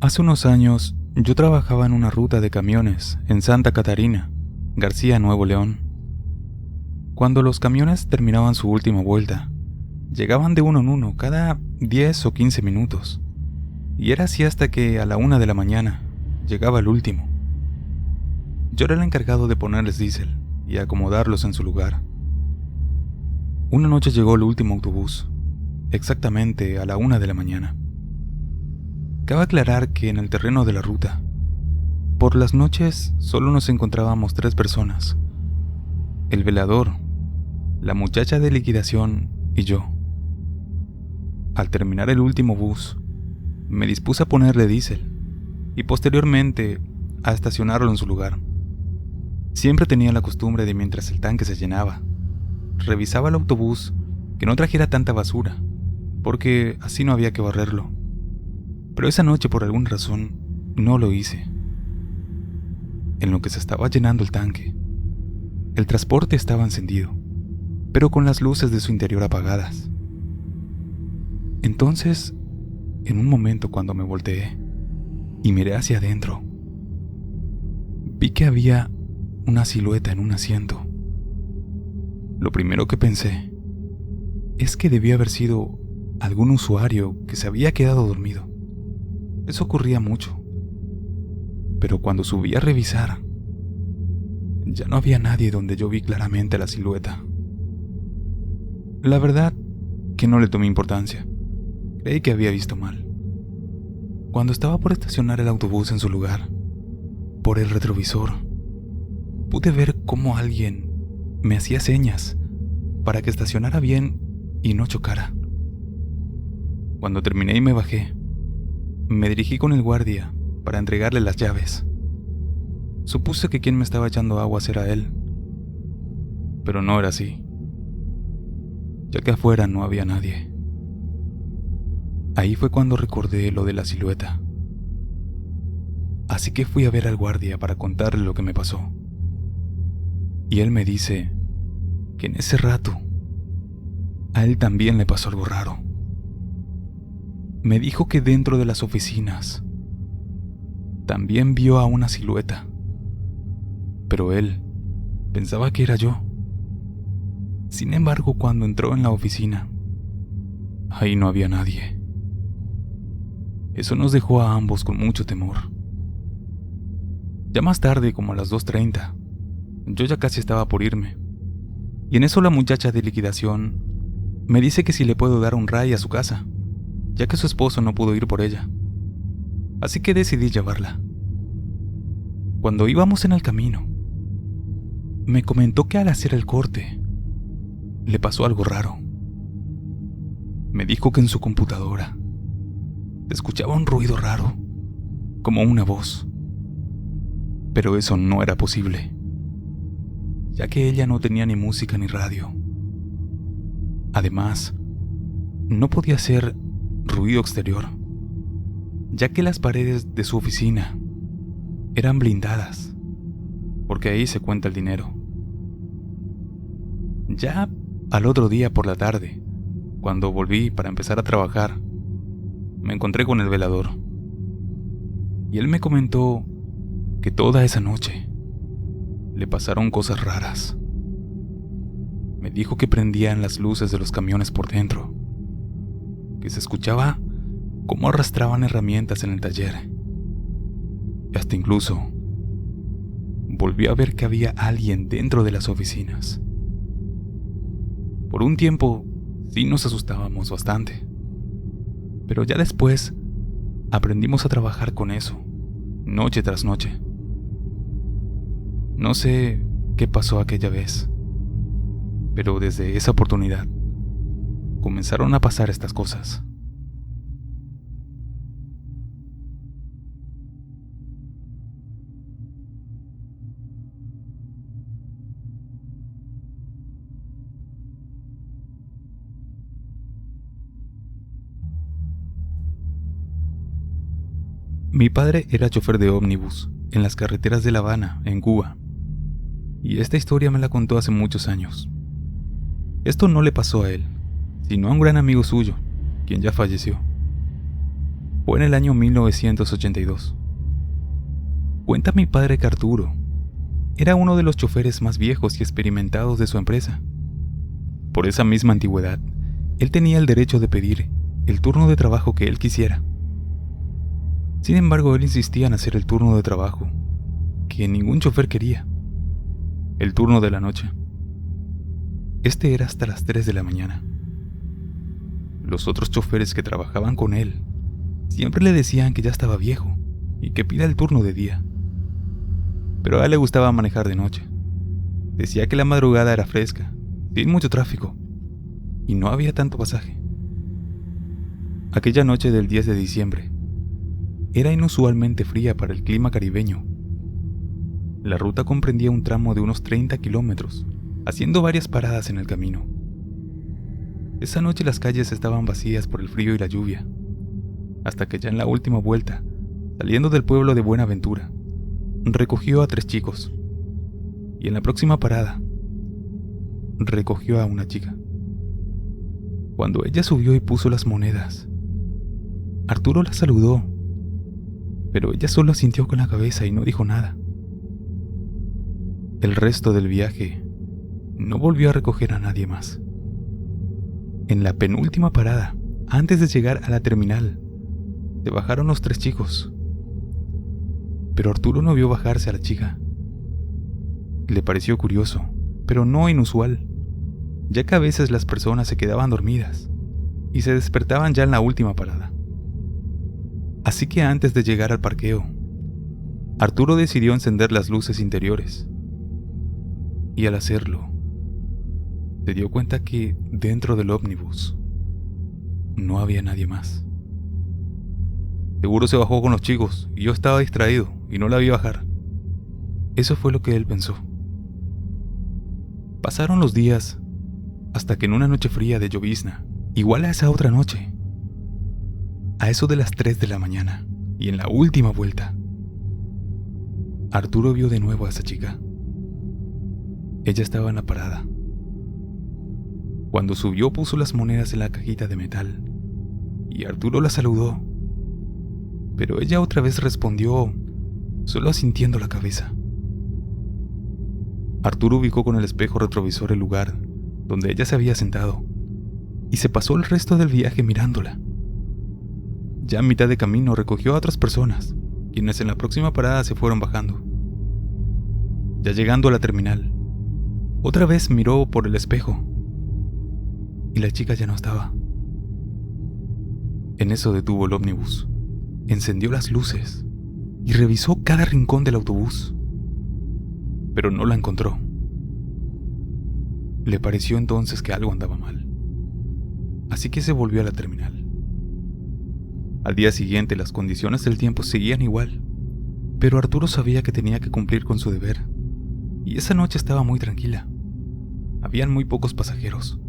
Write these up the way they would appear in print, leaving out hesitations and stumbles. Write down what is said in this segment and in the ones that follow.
Hace unos años, yo trabajaba en una ruta de camiones en Santa Catarina, García, Nuevo León. Cuando los camiones terminaban su última vuelta, llegaban de uno en uno cada 10 o 15 minutos, y era así hasta que a la 1 de la mañana llegaba el último. Yo era el encargado de ponerles diésel y acomodarlos en su lugar. Una noche llegó el último autobús, exactamente a la 1 de la mañana. Cabe aclarar que en el terreno de la ruta, por las noches solo nos encontrábamos 3 personas: el velador, la muchacha de liquidación y yo. Al terminar el último bus, me dispuse a ponerle diésel y posteriormente a estacionarlo en su lugar. Siempre tenía la costumbre de, mientras el tanque se llenaba, revisaba el autobús que no trajera tanta basura, porque así no había que barrerlo. Pero esa noche, por alguna razón, no lo hice. En lo que se estaba llenando el tanque, el transporte estaba encendido, pero con las luces de su interior apagadas. Entonces, en un momento, cuando me volteé y miré hacia adentro, vi que había una silueta en un asiento. Lo primero que pensé es que debió haber sido algún usuario que se había quedado dormido. Eso ocurría mucho. Pero cuando subí a revisar, ya no había nadie donde yo vi claramente la silueta. La verdad que no le tomé importancia. Creí que había visto mal. Cuando estaba por estacionar el autobús en su lugar, por el retrovisor, pude ver cómo alguien me hacía señas para que estacionara bien y no chocara. Cuando terminé y me bajé, me dirigí con el guardia para entregarle las llaves. Supuse que quien me estaba echando aguas era él, pero no era así, ya que afuera no había nadie. Ahí fue cuando recordé lo de la silueta. Así que fui a ver al guardia para contarle lo que me pasó. Y él me dice que en ese rato a él también le pasó algo raro. Me dijo que dentro de las oficinas también vio a una silueta, pero él pensaba que era yo. Sin embargo, cuando entró en la oficina, ahí no había nadie. Eso nos dejó a ambos con mucho temor. Ya más tarde, como a las 2:30, yo ya casi estaba por irme, y en eso la muchacha de liquidación me dice que si le puedo dar un ride a su casa, ya que su esposo no pudo ir por ella. Así que decidí llevarla. Cuando íbamos en el camino, me comentó que al hacer el corte, le pasó algo raro. Me dijo que en su computadora se escuchaba un ruido raro, como una voz. Pero eso no era posible, ya que ella no tenía ni música ni radio. Además, no podía ser ruido exterior, ya que las paredes de su oficina eran blindadas, porque ahí se cuenta el dinero. Ya al otro día por la tarde, cuando volví para empezar a trabajar, me encontré con el velador, y él me comentó que toda esa noche le pasaron cosas raras. Me dijo que prendían las luces de los camiones por dentro, que se escuchaba cómo arrastraban herramientas en el taller, y hasta incluso volvió a ver que había alguien dentro de las oficinas. Por un tiempo sí nos asustábamos bastante, pero ya después aprendimos a trabajar con eso, noche tras noche. No sé qué pasó aquella vez, pero desde esa oportunidad comenzaron a pasar estas cosas. Mi padre era chofer de ómnibus en las carreteras de La Habana, en Cuba, y esta historia me la contó hace muchos años. Esto no le pasó a él, sino a un gran amigo suyo, quien ya falleció. Fue en el año 1982. Cuenta mi padre que Arturo era uno de los choferes más viejos y experimentados de su empresa. Por esa misma antigüedad, él tenía el derecho de pedir el turno de trabajo que él quisiera. Sin embargo, él insistía en hacer el turno de trabajo que ningún chofer quería, el turno de la noche. Este era hasta las 3 de la mañana. Los otros choferes que trabajaban con él siempre le decían que ya estaba viejo y que pida el turno de día. Pero a él le gustaba manejar de noche. Decía que la madrugada era fresca, sin mucho tráfico, y no había tanto pasaje. Aquella noche del 10 de diciembre era inusualmente fría para el clima caribeño. La ruta comprendía un tramo de unos 30 kilómetros, haciendo varias paradas en el camino. Esa noche las calles estaban vacías por el frío y la lluvia, hasta que ya en la última vuelta, saliendo del pueblo de Buenaventura, recogió a 3 chicos, y en la próxima parada, recogió a una chica. Cuando ella subió y puso las monedas, Arturo la saludó, pero ella solo asintió con la cabeza y no dijo nada. El resto del viaje no volvió a recoger a nadie más. En la penúltima parada, antes de llegar a la terminal, se bajaron los 3 chicos, pero Arturo no vio bajarse a la chica. Le pareció curioso, pero no inusual, ya que a veces las personas se quedaban dormidas y se despertaban ya en la última parada. Así que antes de llegar al parqueo, Arturo decidió encender las luces interiores. Y al hacerlo, se dio cuenta que dentro del ómnibus no había nadie más. Seguro se bajó con los chicos y yo estaba distraído y no la vi bajar. Eso fue lo que él pensó. Pasaron los días hasta que en una noche fría de llovizna, igual a esa otra noche, a eso de las 3 de la mañana y en la última vuelta, Arturo vio de nuevo a esa chica. Ella estaba en la parada. Cuando subió puso las monedas en la cajita de metal y Arturo la saludó, pero ella otra vez respondió solo asintiendo la cabeza. Arturo ubicó con el espejo retrovisor el lugar donde ella se había sentado y se pasó el resto del viaje mirándola. Ya a mitad de camino recogió a otras personas, quienes en la próxima parada se fueron bajando. Ya llegando a la terminal, otra vez miró por el espejo y la chica ya no estaba. En eso detuvo el ómnibus, encendió las luces y revisó cada rincón del autobús, pero no la encontró. Le pareció entonces que algo andaba mal, así que se volvió a la terminal. Al día siguiente las condiciones del tiempo seguían igual, pero Arturo sabía que tenía que cumplir con su deber, y esa noche estaba muy tranquila. Habían muy pocos pasajeros,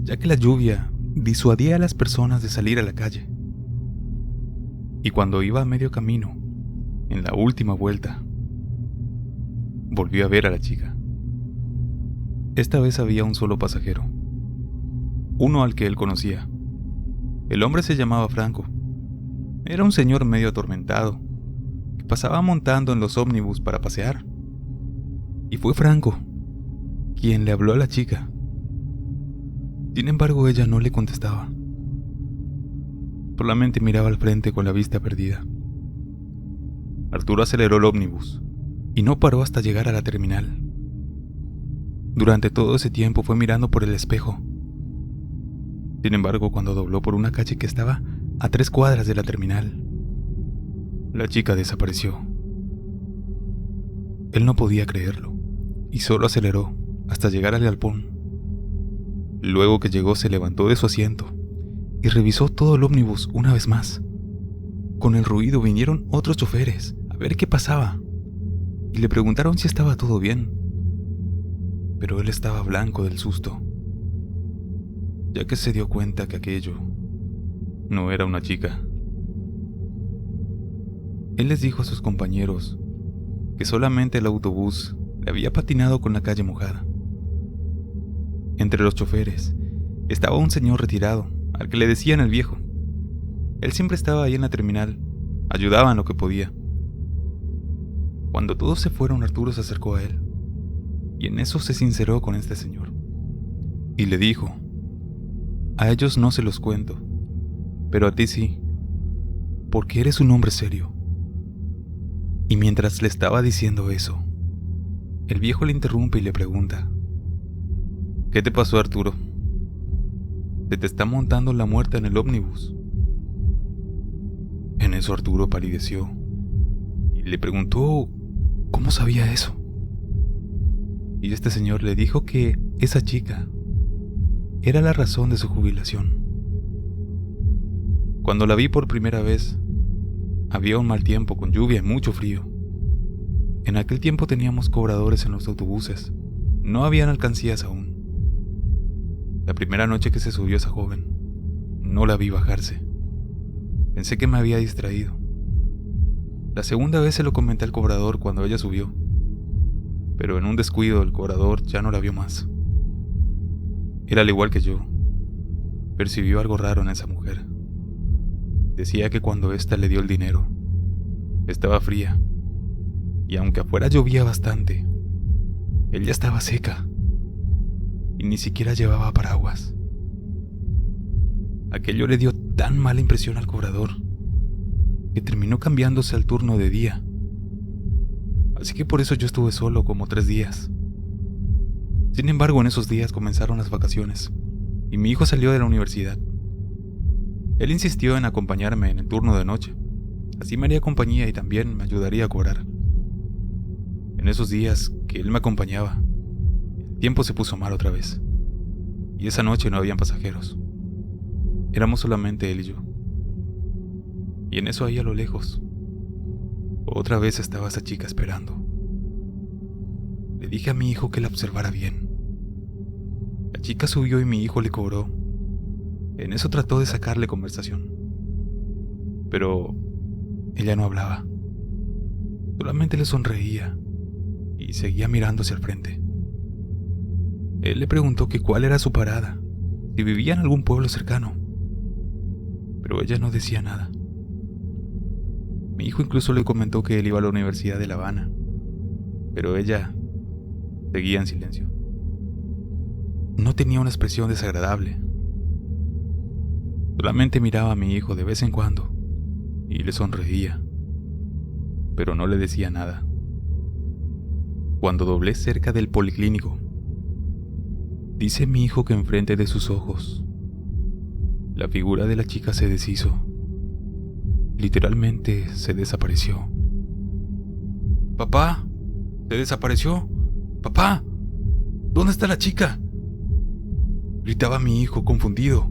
ya que la lluvia disuadía a las personas de salir a la calle. Y cuando iba a medio camino, en la última vuelta, volvió a ver a la chica. Esta vez había un solo pasajero, uno al que él conocía. El hombre se llamaba Franco. Era un señor medio atormentado, que pasaba montando en los ómnibus para pasear. Y fue Franco quien le habló a la chica. Sin embargo, ella no le contestaba. Solamente miraba al frente con la vista perdida. Arturo aceleró el ómnibus y no paró hasta llegar a la terminal. Durante todo ese tiempo fue mirando por el espejo. Sin embargo, cuando dobló por una calle que estaba a 3 cuadras de la terminal, la chica desapareció. Él no podía creerlo y solo aceleró hasta llegar al galpón. Luego que llegó, se levantó de su asiento y revisó todo el ómnibus una vez más. Con el ruido vinieron otros choferes a ver qué pasaba y le preguntaron si estaba todo bien, pero él estaba blanco del susto, ya que se dio cuenta que aquello no era una chica. Él les dijo a sus compañeros que solamente el autobús le había patinado con la calle mojada. Entre los choferes estaba un señor retirado, al que le decían el viejo. Él siempre estaba ahí en la terminal, ayudaba en lo que podía. Cuando todos se fueron, Arturo se acercó a él, y en eso se sinceró con este señor. Y le dijo: a ellos no se los cuento, pero a ti sí, porque eres un hombre serio. Y mientras le estaba diciendo eso, el viejo le interrumpe y le pregunta: ¿qué te pasó, Arturo? Se te está montando la muerta en el ómnibus. En eso Arturo palideció y le preguntó cómo sabía eso. Y este señor le dijo que esa chica era la razón de su jubilación. Cuando la vi por primera vez, había un mal tiempo con lluvia y mucho frío. En aquel tiempo teníamos cobradores en los autobuses, no habían alcancías aún. La primera noche que se subió esa joven, no la vi bajarse. Pensé que me había distraído. La segunda vez se lo comenté al cobrador cuando ella subió, pero en un descuido el cobrador ya no la vio más. Era al igual que yo. Percibió algo raro en esa mujer. Decía que cuando ésta le dio el dinero, estaba fría, y aunque afuera llovía bastante, ella estaba seca y ni siquiera llevaba paraguas. Aquello le dio tan mala impresión al cobrador que terminó cambiándose al turno de día. Así que por eso yo estuve solo como 3 días. Sin embargo, en esos días comenzaron las vacaciones y mi hijo salió de la universidad. Él insistió en acompañarme en el turno de noche. Así me haría compañía y también me ayudaría a cobrar. En esos días que él me acompañaba, el tiempo se puso mal otra vez. Y esa noche no habían pasajeros. Éramos solamente él y yo. Y en eso, ahí a lo lejos, otra vez estaba esa chica esperando. Le dije a mi hijo que la observara bien. La chica subió y mi hijo le cobró. En eso trató de sacarle conversación, pero ella no hablaba. Solamente le sonreía y seguía mirando hacia el frente. Él le preguntó que cuál era su parada, si vivía en algún pueblo cercano, pero ella no decía nada. Mi hijo incluso le comentó que él iba a la Universidad de La Habana, pero ella seguía en silencio. No tenía una expresión desagradable. Solamente miraba a mi hijo de vez en cuando y le sonreía, pero no le decía nada. Cuando doblé cerca del policlínico, dice mi hijo que enfrente de sus ojos, la figura de la chica se deshizo. Literalmente se desapareció. ¡Papá! ¡Se desapareció! ¡Papá! ¿Dónde está la chica?, gritaba mi hijo confundido.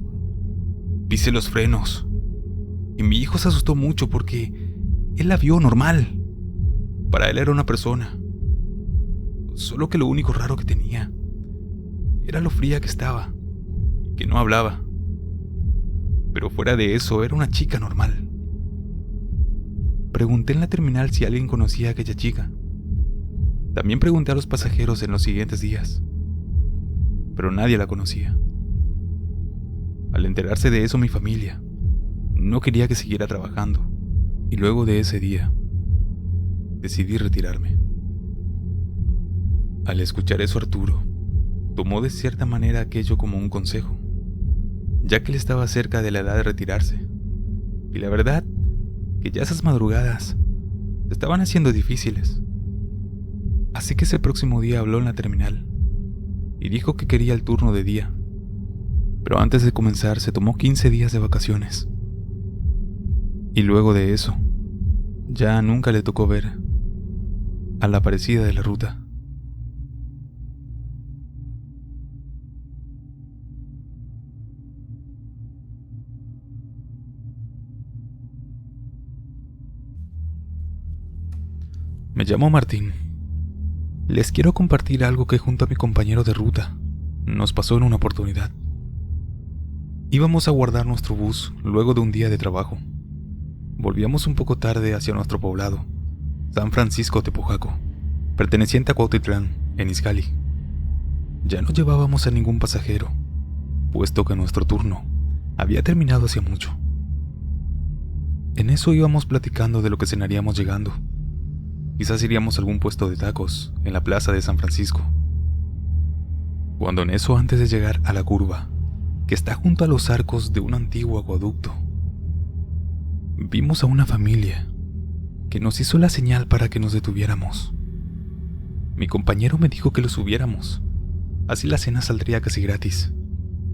Pisé los frenos y mi hijo se asustó mucho porque él la vio normal. Para él era una persona, solo que lo único raro que tenía era lo fría que estaba y que no hablaba. Pero fuera de eso, era una chica normal. Pregunté en la terminal si alguien conocía a aquella chica. También pregunté a los pasajeros en los siguientes días, pero nadie la conocía. Al enterarse de eso, mi familia no quería que siguiera trabajando, y luego de ese día decidí retirarme. Al escuchar eso, Arturo tomó de cierta manera aquello como un consejo, ya que él estaba cerca de la edad de retirarse, y la verdad que ya esas madrugadas se estaban haciendo difíciles. Así que ese próximo día habló en la terminal y dijo que quería el turno de día, pero antes de comenzar se tomó 15 días de vacaciones. Y luego de eso, ya nunca le tocó ver a la aparecida de la ruta. Me llamo Martín. Les quiero compartir algo que junto a mi compañero de ruta nos pasó en una oportunidad. Íbamos a guardar nuestro bus luego de un día de trabajo. Volvíamos un poco tarde hacia nuestro poblado, San Francisco Tepojaco, perteneciente a Cuautitlán, en Izcalli. Ya no llevábamos a ningún pasajero, puesto que nuestro turno había terminado hacía mucho. En eso íbamos platicando de lo que cenaríamos llegando. Quizás iríamos a algún puesto de tacos en la plaza de San Francisco. Cuando en eso, antes de llegar a la curva, que está junto a los arcos de un antiguo acueducto, vimos a una familia que nos hizo la señal para que nos detuviéramos. Mi compañero me dijo que lo subiéramos, así la cena saldría casi gratis,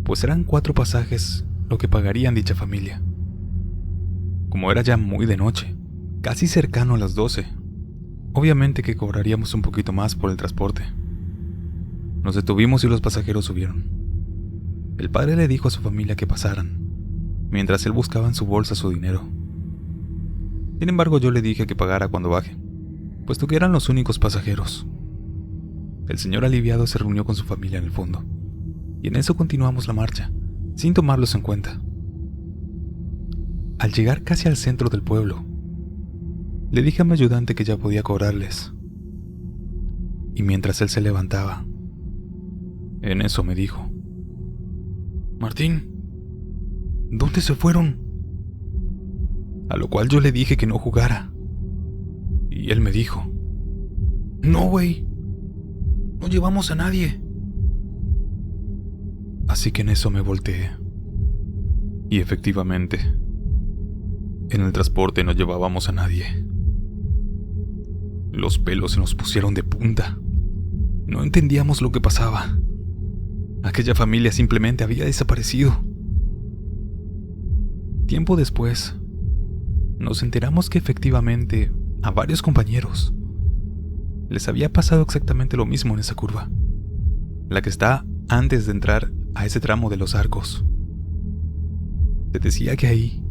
pues eran 4 pasajes lo que pagarían dicha familia. Como era ya muy de noche, casi cercano a las 12, obviamente que cobraríamos un poquito más por el transporte. Nos detuvimos y los pasajeros subieron. El padre le dijo a su familia que pasaran, mientras él buscaba en su bolsa su dinero. Sin embargo, yo le dije que pagara cuando baje, puesto que eran los únicos pasajeros. El señor aliviado se reunió con su familia en el fondo, y en eso continuamos la marcha, sin tomarlos en cuenta. Al llegar casi al centro del pueblo, le dije a mi ayudante que ya podía cobrarles. Y mientras él se levantaba, en eso me dijo: «Martín, ¿dónde se fueron?». A lo cual yo le dije que no jugara. Y él me dijo: «No, güey, no llevamos a nadie». Así que en eso me volteé. Y efectivamente, en el transporte no llevábamos a nadie. Los pelos se nos pusieron de punta. No entendíamos lo que pasaba. Aquella familia simplemente había desaparecido. Tiempo después, nos enteramos que efectivamente a varios compañeros les había pasado exactamente lo mismo en esa curva, la que está antes de entrar a ese tramo de los arcos. Se decía que ahí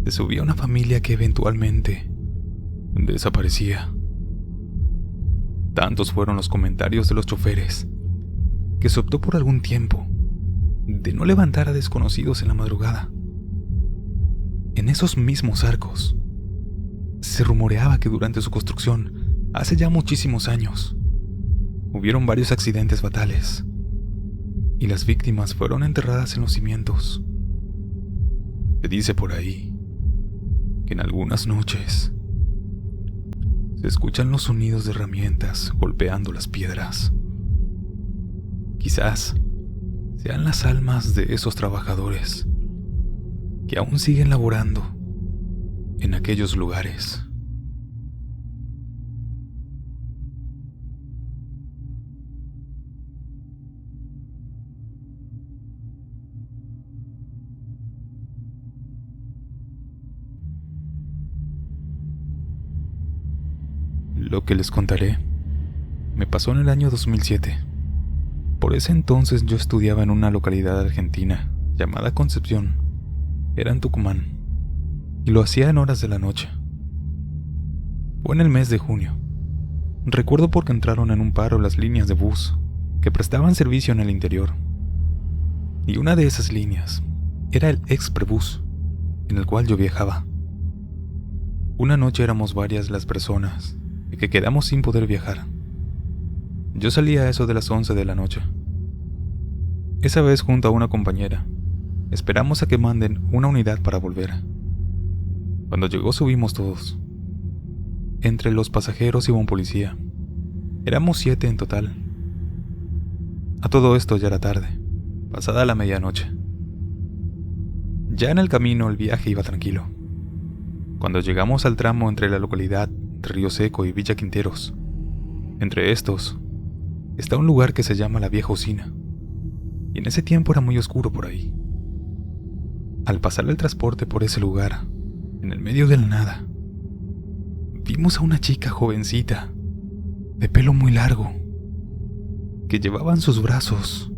se subía una familia que eventualmente desaparecía. Tantos fueron los comentarios de los choferes que se optó por algún tiempo de no levantar a desconocidos en la madrugada. En esos mismos arcos se rumoreaba que durante su construcción, hace ya muchísimos años, hubieron varios accidentes fatales y las víctimas fueron enterradas en los cimientos. Se dice por ahí que en algunas noches se escuchan los sonidos de herramientas golpeando las piedras. Quizás sean las almas de esos trabajadores que aún siguen laborando en aquellos lugares. Lo que les contaré me pasó en el año 2007. Por ese entonces yo estudiaba en una localidad argentina llamada Concepción. Era en Tucumán, y lo hacía en horas de la noche. Fue en el mes de junio. Recuerdo porque entraron en un paro las líneas de bus que prestaban servicio en el interior. Y una de esas líneas era el Expribus, en el cual yo viajaba. Una noche éramos varias las personas que quedamos sin poder viajar. Yo salí a eso de las 11 de la noche. Esa vez junto a una compañera, esperamos a que manden una unidad para volver. Cuando llegó subimos todos. Entre los pasajeros iba un policía. Éramos 7 en total. A todo esto ya era tarde, pasada la medianoche. Ya en el camino el viaje iba tranquilo. Cuando llegamos al tramo entre la localidad de Río Seco y Villa Quinteros, entre estos está un lugar que se llama La Vieja Usina, y en ese tiempo era muy oscuro por ahí. Al pasar el transporte por ese lugar, en el medio de la nada, vimos a una chica jovencita, de pelo muy largo, que llevaba en sus brazos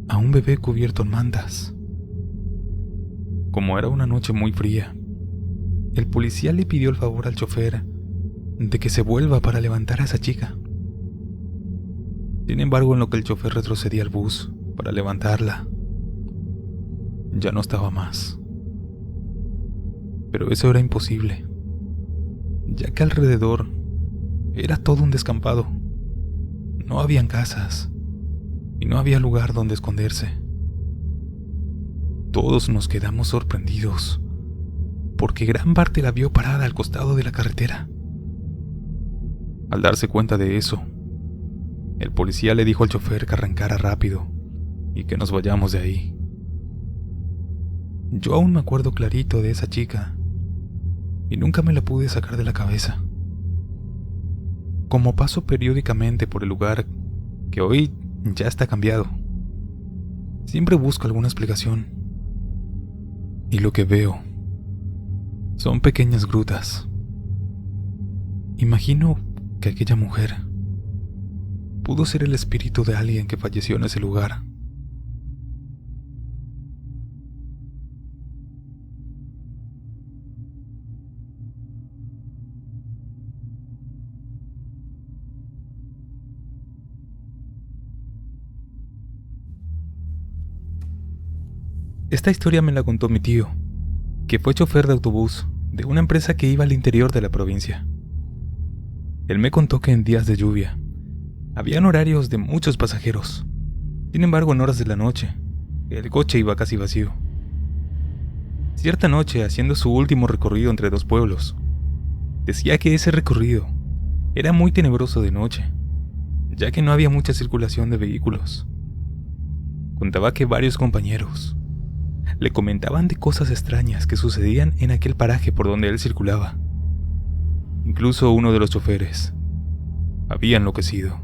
a un bebé cubierto en mantas. Como era una noche muy fría, el policía le pidió el favor al chofer de que se vuelva para levantar a esa chica. Sin embargo, en lo que el chofer retrocedía al bus para levantarla, ya no estaba más. Pero eso era imposible, ya que alrededor era todo un descampado. No habían casas y no había lugar donde esconderse. Todos nos quedamos sorprendidos porque gran parte la vio parada al costado de la carretera. Al darse cuenta de eso, el policía le dijo al chofer que arrancara rápido y que nos vayamos de ahí. Yo aún me acuerdo clarito de esa chica y nunca me la pude sacar de la cabeza. Como paso periódicamente por el lugar, que hoy ya está cambiado, siempre busco alguna explicación. Y lo que veo son pequeñas grutas. Imagino que aquella mujer pudo ser el espíritu de alguien que falleció en ese lugar. Esta historia me la contó mi tío, que fue chofer de autobús de una empresa que iba al interior de la provincia. Él me contó que en días de lluvia habían horarios de muchos pasajeros. Sin embargo, en horas de la noche, el coche iba casi vacío. Cierta noche, haciendo su último recorrido entre dos pueblos, decía que ese recorrido era muy tenebroso de noche, ya que no había mucha circulación de vehículos. Contaba que varios compañeros le comentaban de cosas extrañas que sucedían en aquel paraje por donde él circulaba. Incluso uno de los choferes había enloquecido.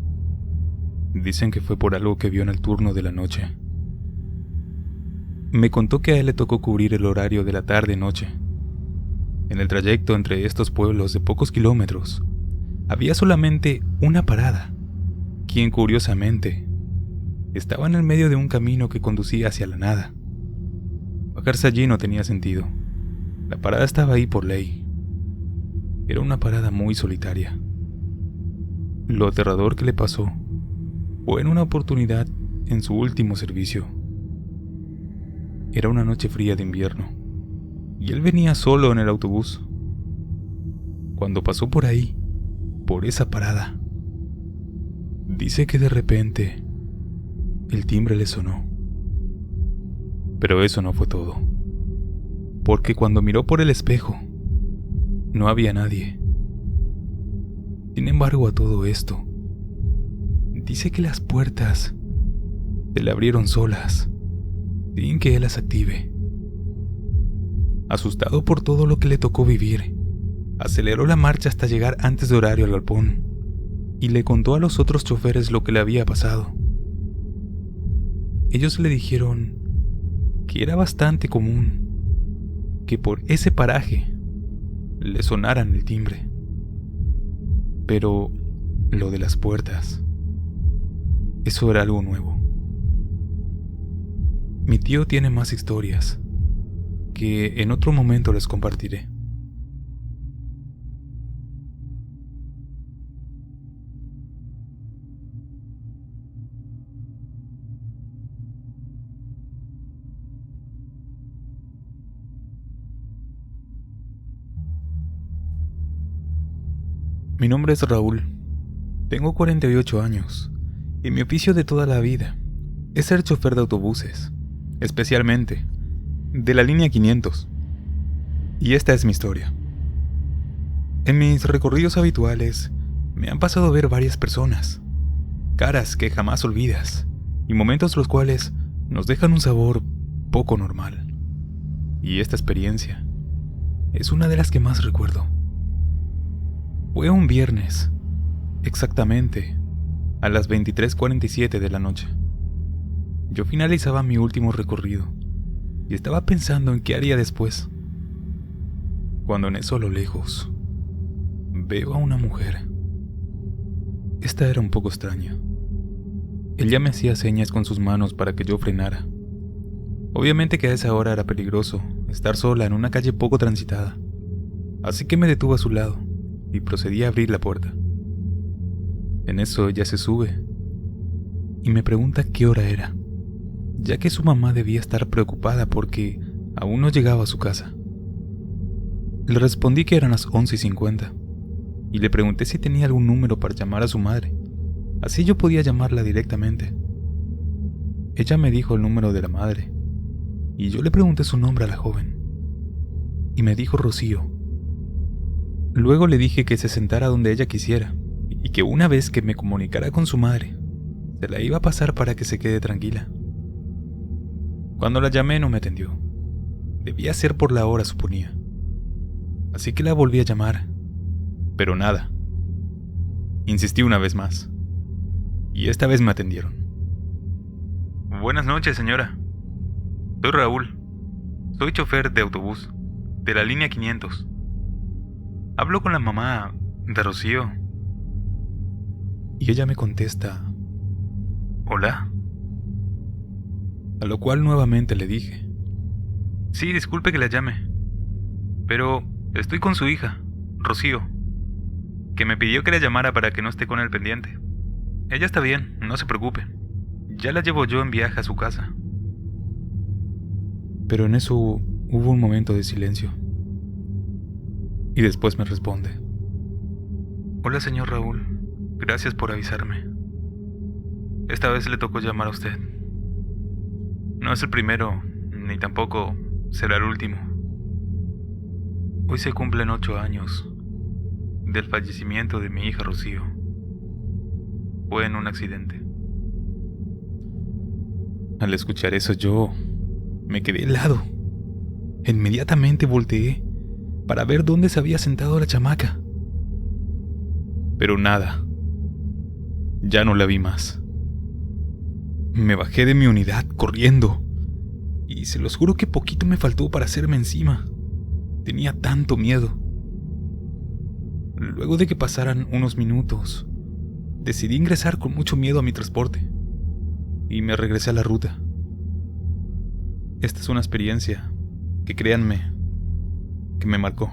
Dicen que fue por algo que vio en el turno de la noche. Me contó que a él le tocó cubrir el horario de la tarde-noche. En el trayecto entre estos pueblos de pocos kilómetros, había solamente una parada, quien curiosamente estaba en el medio de un camino que conducía hacia la nada. Bajarse allí no tenía sentido. La parada estaba ahí por ley. Era una parada muy solitaria. Lo aterrador que le pasó fue en una oportunidad en su último servicio. Era una noche fría de invierno, y él venía solo en el autobús. Cuando pasó por ahí, por esa parada, dice que de repente el timbre le sonó. Pero eso no fue todo, porque cuando miró por el espejo, no había nadie. Sin embargo, a todo esto, dice que las puertas se le abrieron solas, sin que él las active. Asustado por todo lo que le tocó vivir, aceleró la marcha hasta llegar antes de horario al galpón y le contó a los otros choferes lo que le había pasado. Ellos le dijeron que era bastante común que por ese paraje le sonaran el timbre. Pero lo de las puertas, eso era algo nuevo. Mi tío tiene más historias que en otro momento les compartiré. Mi nombre es Raúl, tengo 48 años y mi oficio de toda la vida es ser chofer de autobuses, especialmente de la línea 500. Y esta es mi historia. En mis recorridos habituales me han pasado a ver varias personas, caras que jamás olvidas y momentos los cuales nos dejan un sabor poco normal. Y esta experiencia es una de las que más recuerdo. Fue un viernes, exactamente a las 23:47 de la noche. Yo finalizaba mi último recorrido y estaba pensando en qué haría después, cuando en eso a lo lejos veo a una mujer. Esta era un poco extraña. Ella me hacía señas con sus manos para que yo frenara. Obviamente que a esa hora era peligroso estar sola en una calle poco transitada, así que me detuve a su lado y procedí a abrir la puerta. En eso ella se sube y me pregunta qué hora era, ya que su mamá debía estar preocupada porque aún no llegaba a su casa. Le respondí que eran las 11:50 y le pregunté si tenía algún número para llamar a su madre, así yo podía llamarla directamente. Ella me dijo el número de la madre y yo le pregunté su nombre a la joven. y me dijo Rocío. Luego le dije que se sentara donde ella quisiera y que una vez que me comunicara con su madre, se la iba a pasar para que se quede tranquila. Cuando la llamé no me atendió. Debía ser por la hora, suponía. Así que la volví a llamar, pero nada. Insistí una vez más, y esta vez me atendieron. Buenas noches, señora. Soy Raúl. Soy chofer de autobús, de la línea 500. Hablo con la mamá de Rocío. Y ella me contesta, hola. A lo cual nuevamente le dije, sí, disculpe que la llame, pero estoy con su hija, Rocío, que me pidió que la llamara para que no esté con el pendiente. Ella está bien, no se preocupe. Ya la llevo yo en viaje a su casa. Pero en eso hubo un momento de silencio. Y después me responde, hola, señor Raúl, gracias por avisarme. Esta vez le tocó llamar a usted. No es el primero, ni tampoco será el último. Hoy se cumplen 8 años del fallecimiento de mi hija Rocío. Fue en un accidente. Al escuchar eso yo me quedé helado. Inmediatamente volteé para ver dónde se había sentado la chamaca. Pero nada. Ya no la vi más. Me bajé de mi unidad corriendo, y se los juro que poquito me faltó para hacerme encima. Tenía tanto miedo. Luego de que pasaran unos minutos, decidí ingresar con mucho miedo a mi transporte, y me regresé a la ruta. Esta es una experiencia que, créanme, que me marcó.